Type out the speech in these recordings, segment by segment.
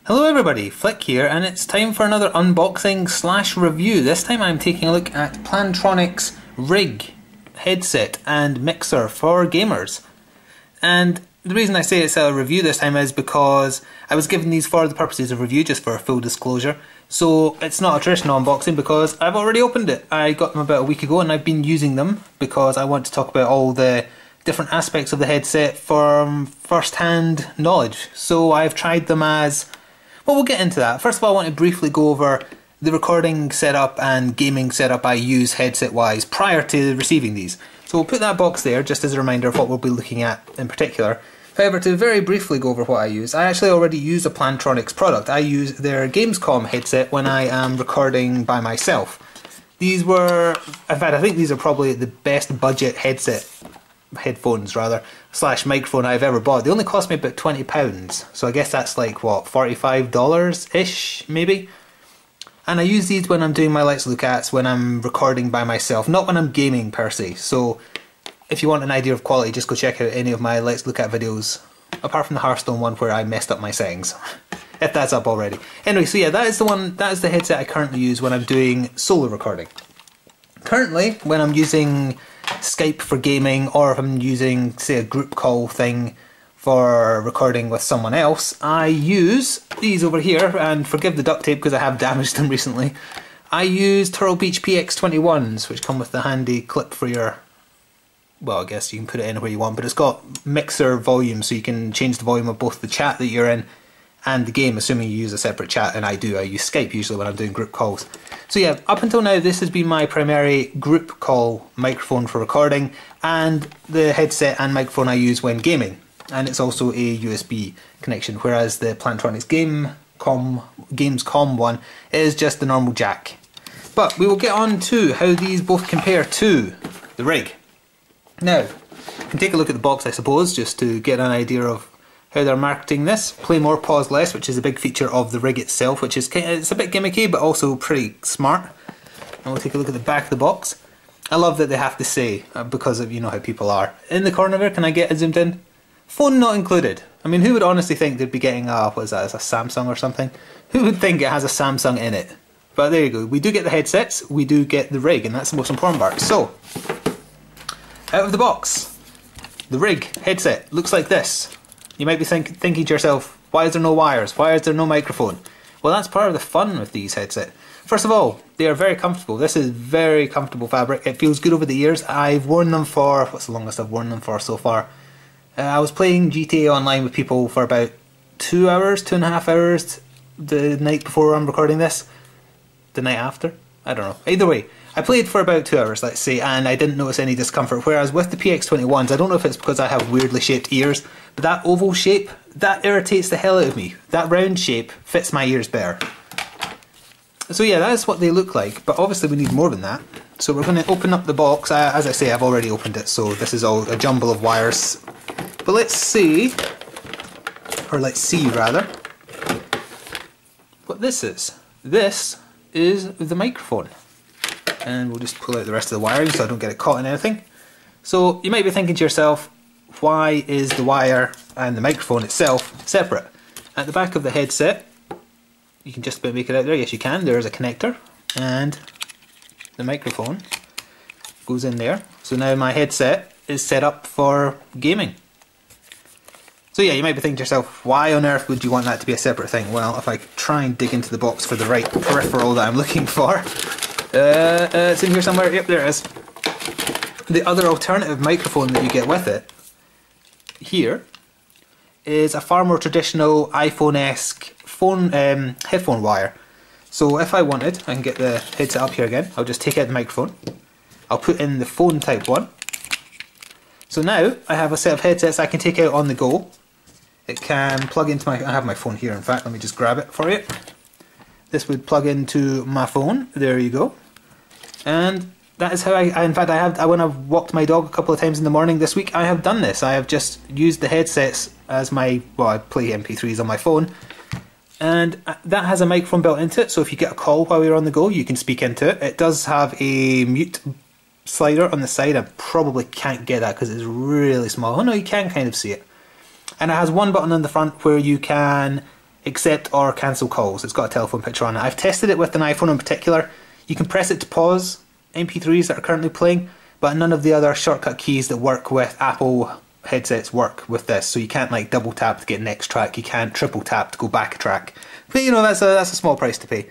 Hello everybody, Flik here, and it's time for another unboxing slash review. This time I'm taking a look at Plantronics rig, headset and mixer for gamers. And the reason I say it's a review this time is because I was given these for the purposes of review, just for full disclosure. So it's not a traditional unboxing because I've already opened it. I got them about a week ago and I've been using them because I want to talk about all the different aspects of the headset from first-hand knowledge. So I've tried them as... well, we'll get into that. First of all, I want to briefly go over the recording setup and gaming setup I use headset-wise prior to receiving these. So we'll put that box there just as a reminder of what we'll be looking at in particular. However, to very briefly go over what I use, I actually already use a Plantronics product. I use their Gamescom headset when I am recording by myself. These were, in fact, I think these are probably the best budget headphones rather, slash microphone I've ever bought. They only cost me about £20, so I guess that's like, what, $45-ish, maybe? And I use these when I'm doing my Let's Look Ats, when I'm recording by myself, not when I'm gaming per se. So if you want an idea of quality, just go check out any of my Let's Look At videos, apart from the Hearthstone one where I messed up my settings, if that's up already. Anyway, so yeah, that is the headset I currently use when I'm doing solo recording. Currently, when I'm using Skype for gaming, or if I'm using, say, a group call thing for recording with someone else, I use these over here, and forgive the duct tape because I have damaged them recently. I use Turtle Beach PX21s, which come with the handy clip for your, well, I guess you can put it anywhere you want, but it's got mixer volume, so you can change the volume of both the chat that you're in and the game, assuming you use a separate chat, and I do. I use Skype usually when I'm doing group calls. So yeah, up until now this has been my primary group call microphone for recording, and the headset and microphone I use when gaming. And it's also a USB connection, whereas the Plantronics Gamescom one is just the normal jack. But we will get on to how these both compare to the rig. Now, you can take a look at the box, I suppose, just to get an idea of how they're marketing this. Play more, pause less, which is a big feature of the rig itself, which is it's a bit gimmicky but also pretty smart. And we'll take a look at the back of the box. I love that they have to say, because of, you know how people are. In the corner there, can I get it zoomed in? Phone not included. I mean, who would honestly think they'd be getting a, what is that, a Samsung or something? Who would think it has a Samsung in it? But there you go, we do get the headsets, we do get the rig, and that's the most important part. So, out of the box, the rig headset looks like this. You might be thinking to yourself, why is there no wires? Why is there no microphone? Well, that's part of the fun with these headsets. First of all, they are very comfortable. This is very comfortable fabric. It feels good over the ears. I've worn them for, what's the longest I've worn them for so far? I was playing GTA Online with people for about 2 hours, 2.5 hours the night before I'm recording this. The night after? I don't know. Either way, I played for about 2 hours, let's say, and I didn't notice any discomfort. Whereas with the PX21s, I don't know if it's because I have weirdly shaped ears, but that oval shape, that irritates the hell out of me. That round shape fits my ears better. So yeah, that's what they look like, but obviously we need more than that. So we're going to open up the box. As I say, I've already opened it, so this is all a jumble of wires. But let's see, or let's see rather, what this is. This is the microphone. And we'll just pull out the rest of the wiring so I don't get it caught in anything. So you might be thinking to yourself, why is the wire and the microphone itself separate? At the back of the headset, you can just about make it out there. Yes, you can. There is a connector, and the microphone goes in there. So now my headset is set up for gaming. So yeah, you might be thinking to yourself, why on earth would you want that to be a separate thing? Well, if I try and dig into the box for the right peripheral that I'm looking for, it's in here somewhere. Yep, there it is. The other alternative microphone that you get with it here is a far more traditional iPhone-esque phone headphone wire. So if I wanted, I can get the headset up here again. I'll just take out the microphone. I'll put in the phone type one. So now I have a set of headsets I can take out on the go. It can plug into my, I have my phone here in fact, let me just grab it for you. This would plug into my phone, there you go. And that is how when I've walked my dog a couple of times in the morning this week, I have done this. I have just used the headsets as my, well, I play MP3s on my phone, and that has a microphone built into it, so if you get a call while you're on the go, you can speak into it. It does have a mute slider on the side. I probably can't get that because it's really small. Oh no, you can kind of see it. And it has one button on the front where you can accept or cancel calls. It's got a telephone picture on it. I've tested it with an iPhone in particular. You can press it to pause MP3s that are currently playing, but none of the other shortcut keys that work with Apple headsets work with this. So you can't like double tap to get next track, you can't triple tap to go back a track. But you know, that's a small price to pay.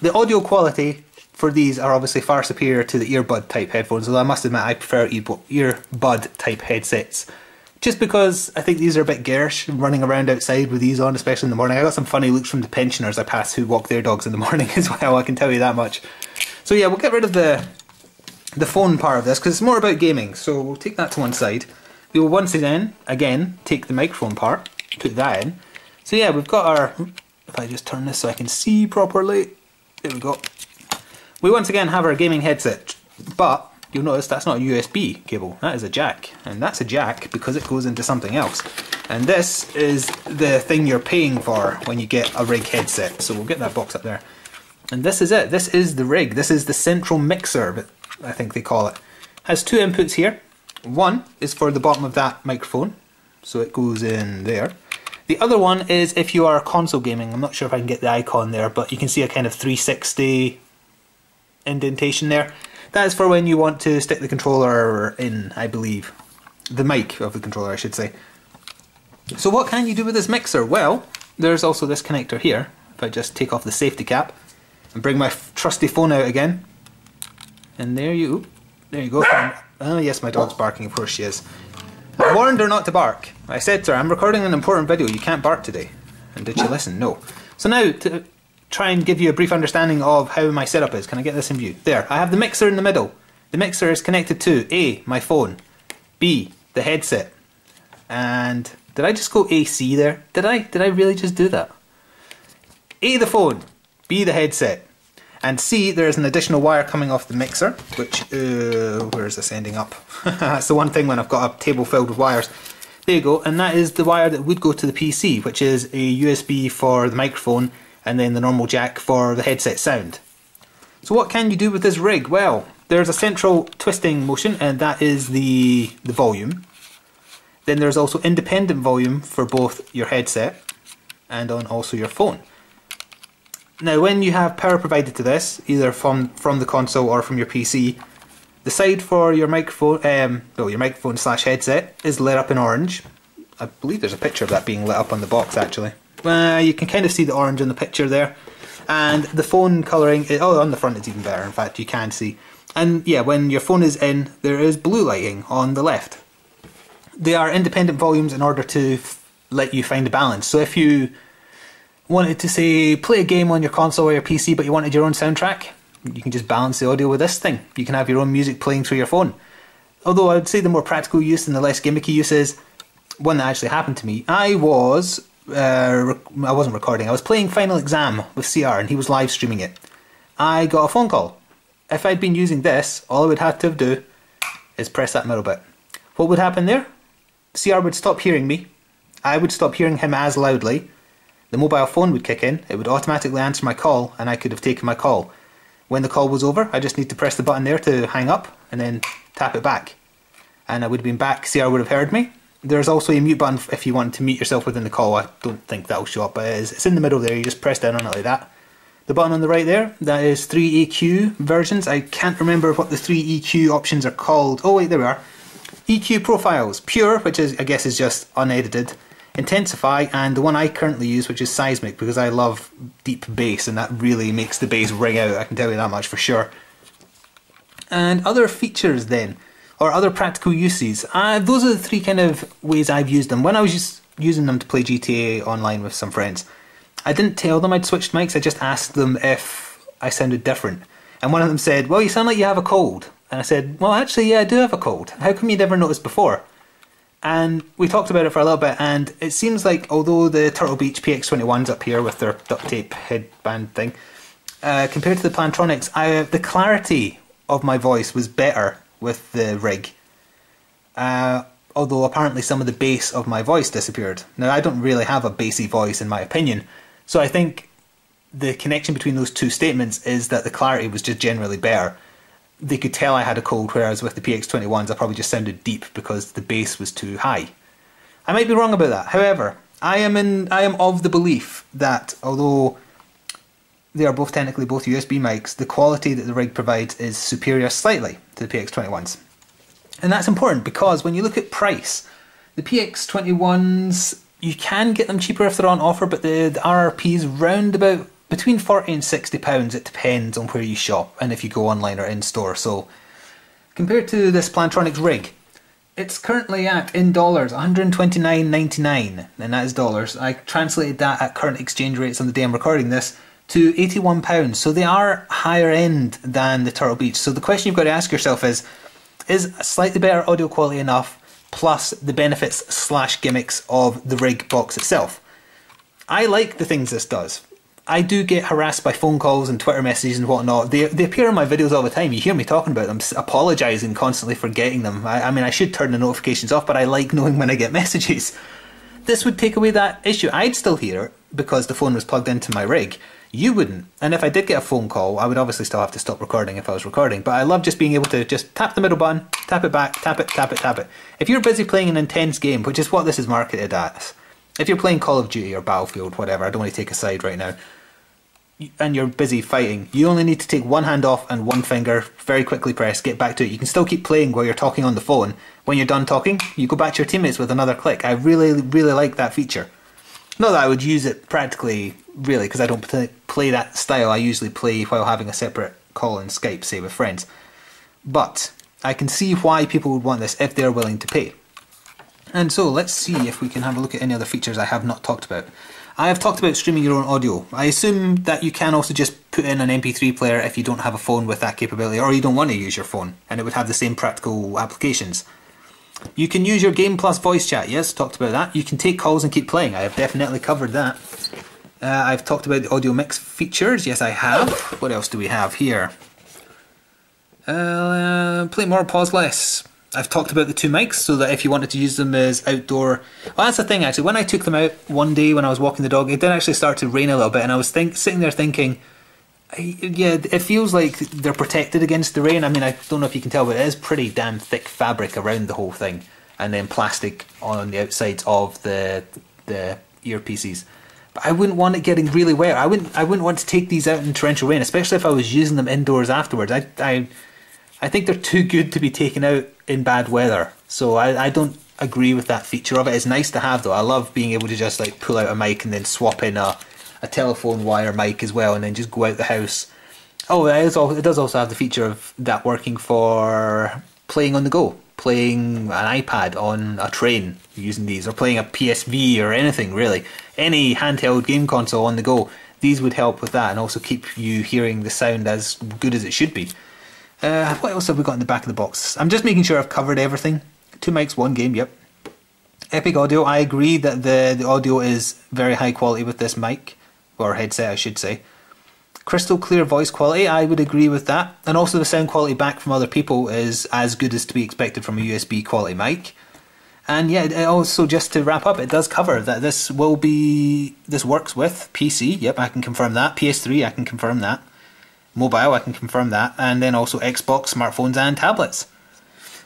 The audio quality for these are obviously far superior to the earbud type headphones, although I must admit I prefer earbud type headsets. Just because I think these are a bit garish, running around outside with these on, especially in the morning. I got some funny looks from the pensioners I pass who walk their dogs in the morning as well, I can tell you that much. So yeah, we'll get rid of the phone part of this because it's more about gaming, so we'll take that to one side. We will once again take the microphone part, put that in. So yeah, we've got our, if I just turn this so I can see properly, there we go. We once again have our gaming headset, but you'll notice that's not a USB cable, that is a jack. And that's a jack because it goes into something else. And this is the thing you're paying for when you get a rig headset. So we'll get that box up there. And this is it, this is the rig, this is the central mixer, I think they call it. Has two inputs here. One is for the bottom of that microphone, so it goes in there. The other one is if you are console gaming. I'm not sure if I can get the icon there, but you can see a kind of 360 indentation there. That is for when you want to stick the controller in, I believe. The mic of the controller, I should say. So what can you do with this mixer? Well, there's also this connector here. If I just take off the safety cap and bring my trusty phone out again. And there you go. Oh yes, my dog's barking, of course she is. I warned her not to bark. I said to her, I'm recording an important video, you can't bark today. And did she listen? No. So now, to try and give you a brief understanding of how my setup is, can I get this in view? There, I have the mixer in the middle. The mixer is connected to A, my phone, B, the headset, and did I just go AC there? Did I really just do that? A, the phone, B, the headset, and C, there is an additional wire coming off the mixer, which, where is this ending up? That's the one thing when I've got a table filled with wires. There you go, and that is the wire that would go to the PC, which is a USB for the microphone, and then the normal jack for the headset sound. So what can you do with this rig? Well, there's a central twisting motion, and that is the volume. Then there's also independent volume for both your headset and on also your phone. Now when you have power provided to this, either from the console or from your PC, the side for your microphone, your microphone slash headset is lit up in orange. I believe there's a picture of that being lit up on the box actually. You can kind of see the orange in the picture there. And the phone colouring, on the front it's even better, in fact you can see. And yeah, when your phone is in, there is blue lighting on the left. They are independent volumes in order to let you find a balance. So if you wanted to say play a game on your console or your PC but you wanted your own soundtrack, you can just balance the audio with this thing. You can have your own music playing through your phone. Although I would say the more practical use and the less gimmicky use is one that actually happened to me. I wasn't recording, I was playing Final Exam with CR and he was live streaming it. I got a phone call. If I'd been using this, all I would have to do is press that middle bit. What would happen there? CR would stop hearing me, I would stop hearing him as loudly, the mobile phone would kick in, it would automatically answer my call and I could have taken my call. When the call was over, I just need to press the button there to hang up and then tap it back. And I would have been back, CR would have heard me. There's also a mute button if you want to mute yourself within the call. I don't think that'll show up, but it's in the middle there, you just press down on it like that. The button on the right there, that is 3 EQ versions. I can't remember what the 3 EQ options are called. Oh wait, there we are. EQ profiles, pure, which is I guess is just unedited, intensify, and the one I currently use, which is seismic, because I love deep bass and that really makes the bass ring out, I can tell you that much for sure. And other features then, or other practical uses, those are the three kind of ways I've used them. When I was just using them to play GTA online with some friends, I didn't tell them I'd switched mics, I just asked them if I sounded different. And one of them said, well, you sound like you have a cold. And I said, well actually yeah, I do have a cold. How come you never noticed before? And we talked about it for a little bit, and it seems like although the Turtle Beach PX21's up here with their duct tape headband thing, compared to the Plantronics, the clarity of my voice was better with the rig. Although apparently some of the bass of my voice disappeared. Now I don't really have a bassy voice in my opinion, so I think the connection between those two statements is that the clarity was just generally better. They could tell I had a cold, whereas with the PX21s I probably just sounded deep because the bass was too high. I might be wrong about that. However, I am of the belief that although they are both technically both USB mics, the quality that the rig provides is superior slightly to the PX21s. And that's important because when you look at price, the PX21s, you can get them cheaper if they're on offer, but the RRP is round about between £40 and £60. It depends on where you shop and if you go online or in store. So compared to this Plantronics rig, it's currently at, in dollars, $129.99, and that is dollars. I translated that at current exchange rates on the day I'm recording this to £81. So they are higher end than the Turtle Beach. So the question you've got to ask yourself is slightly better audio quality enough, plus the benefits slash gimmicks of the rig box itself? I like the things this does. I do get harassed by phone calls and Twitter messages and whatnot. They appear in my videos all the time. You hear me talking about them, apologising constantly for getting them. I mean, I should turn the notifications off, but I like knowing when I get messages. This would take away that issue. I'd still hear it because the phone was plugged into my rig. You wouldn't. And if I did get a phone call, I would obviously still have to stop recording if I was recording. But I love just being able to just tap the middle button, tap it back, tap it, tap it, tap it. If you're busy playing an intense game, which is what this is marketed as, if you're playing Call of Duty or Battlefield, whatever, I don't want to take a side right now, and you're busy fighting, you only need to take one hand off and one finger, very quickly press, get back to it. You can still keep playing while you're talking on the phone. When you're done talking, you go back to your teammates with another click. I really, really like that feature. Not that I would use it practically, really, because I don't play that style. I usually play while having a separate call on Skype, say, with friends. But I can see why people would want this if they're willing to pay. And so let's see if we can have a look at any other features I have not talked about. I have talked about streaming your own audio. I assume that you can also just put in an MP3 player if you don't have a phone with that capability, or you don't want to use your phone, and it would have the same practical applications. You can use your game plus voice chat. Yes, talked about that. You can take calls and keep playing. I have definitely covered that. I've talked about the audio mix features. Yes, I have. What else do we have here? Play more, pause less. I've talked about the two mics, so that if you wanted to use them as outdoor... Well, that's the thing, actually. When I took them out one day when I was walking the dog, it did actually start to rain a little bit, and I was sitting there thinking, yeah, it feels like they're protected against the rain. I mean, I don't know if you can tell, but it is pretty damn thick fabric around the whole thing, and then plastic on the outsides of the earpieces. But I wouldn't want it getting really wet. I wouldn't want to take these out in torrential rain, especially if I was using them indoors afterwards. I think they're too good to be taken out in bad weather. So I don't agree with that feature of it. It's nice to have though. I love being able to just like pull out a mic and then swap in a telephone wire mic as well, and then just go out the house. Oh, it does also have the feature of that working for playing on the go. Playing an iPad on a train using these, or playing a PSV or anything really. Any handheld game console on the go. These would help with that and also keep you hearing the sound as good as it should be. What else have we got in the back of the box? I'm just making sure I've covered everything. 2 mics, 1 game, yep. Epic audio, I agree that the audio is very high quality with this mic, or headset I should say. Crystal clear voice quality, I would agree with that. And also the sound quality back from other people is as good as to be expected from a USB quality mic. And yeah, it also, just to wrap up, it does cover that this works with PC, yep, I can confirm that. PS3, I can confirm that. Mobile, I can confirm that, and then also Xbox, smartphones and tablets.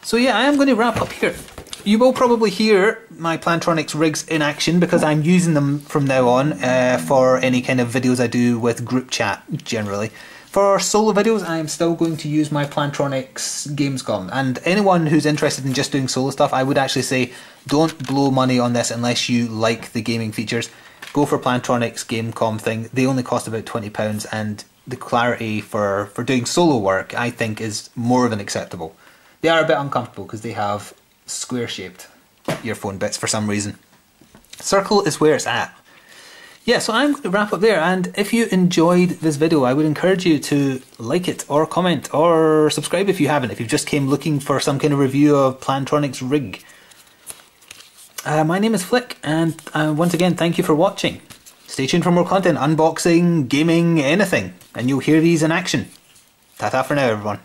So yeah, I am going to wrap up here. You will probably hear my Plantronics rigs in action because I'm using them from now on for any kind of videos I do with group chat generally. For solo videos, I am still going to use my Plantronics Gamescom, and anyone who's interested in just doing solo stuff, I would actually say don't blow money on this unless you like the gaming features. Go for Plantronics Gamescom thing. They only cost about £20, and the clarity for doing solo work, I think, is more than acceptable. They are a bit uncomfortable because they have square-shaped earphone bits for some reason. Circle is where it's at. Yeah, so I'm going to wrap up there, and if you enjoyed this video, I would encourage you to like it, or comment, or subscribe if you haven't, if you just came looking for some kind of review of Plantronics rig. My name is Flik, and once again, thank you for watching. Stay tuned for more content, unboxing, gaming, anything, and you'll hear these in action. Ta-ta for now, everyone.